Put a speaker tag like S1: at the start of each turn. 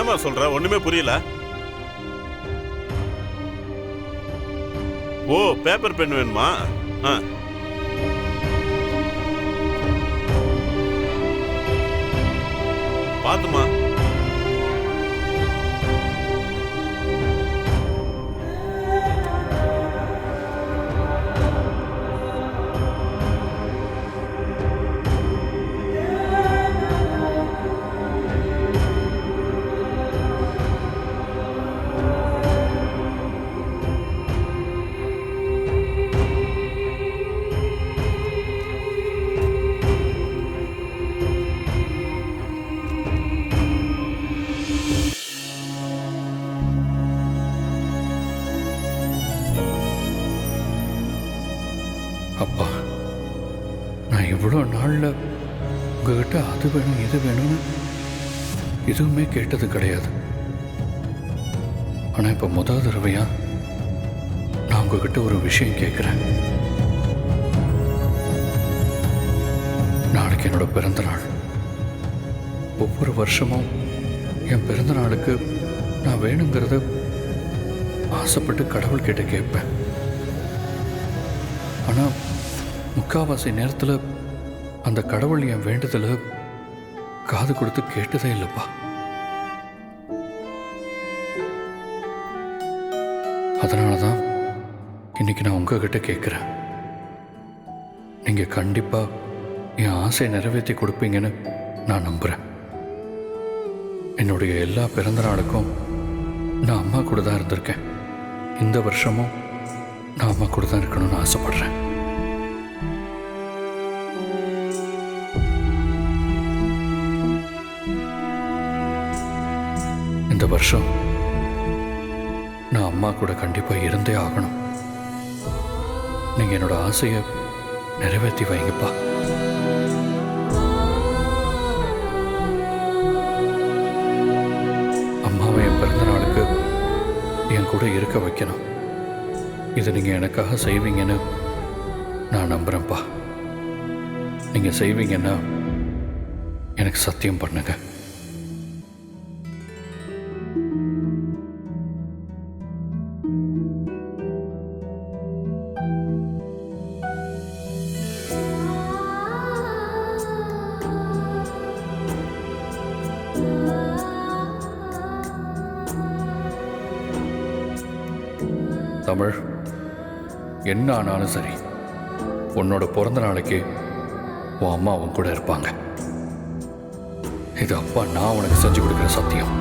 S1: என்னம்மா சொல்ற? ஒண்ணுமே புரியல. ஓ, பேப்பர் பென் வேணுமா? பாத்துமா.
S2: அப்பா, நான் இவ்வளோ நாளில் உங்ககிட்ட அது வேணும் இது வேணும்னு எதுவுமே கேட்டது கிடையாது. ஆனால் இப்போ முதல் தடவையா நான் உங்ககிட்ட ஒரு விஷயம் கேட்குறேன். நாளைக்கு என்னோட பிறந்த நாள். ஒவ்வொரு வருஷமும் என் பிறந்த நாளுக்கு நான் வேணுங்கிறத ஆசைப்பட்டு கடவுள்கிட்ட கேட்பேன். ஆனால் முக்காவாசி நேரத்தில் அந்த கடவுள் என் வேண்டுதலை காது கொடுத்து கேட்டதே இல்லைப்பா. அதனால தான் இன்னைக்கு நான் உங்ககிட்ட கேட்குறேன். நீங்கள் கண்டிப்பாக என் ஆசையை நிறைவேற்றி கொடுப்பீங்கன்னு நான் நம்புகிறேன். என்னுடைய எல்லா பிறந்த நாளுக்கும் நான் அம்மா கூட தான் இருந்திருக்கேன். இந்த வருஷமும் நான் அம்மா கூட தான் இருக்கணும்னு ஆசைப்படுறேன். இந்த வருஷம் நான் அம்மா கூட கண்டிப்பாக இருந்தே ஆகணும். நீங்கள் என்னோட ஆசையை நிறைவேற்றி வைங்கப்பா. அம்மாவை என் பிறந்த நாளுக்கு என் கூட இருக்க வைக்கணும். இதை நீங்கள் எனக்காக செய்வீங்கன்னு நான் நம்புகிறேன்ப்பா. நீங்கள் செய்வீங்கன்னா எனக்கு சத்தியம் பண்ணுங்க. தமிழ், என்ன ஆனாலும் சரி, உன்னோட பிறந்த நாளைக்கு உன் அம்மா உன் கூட இருப்பாங்க. இது அப்பா நான் உனக்கு செஞ்சு கொடுக்குற சத்தியம்.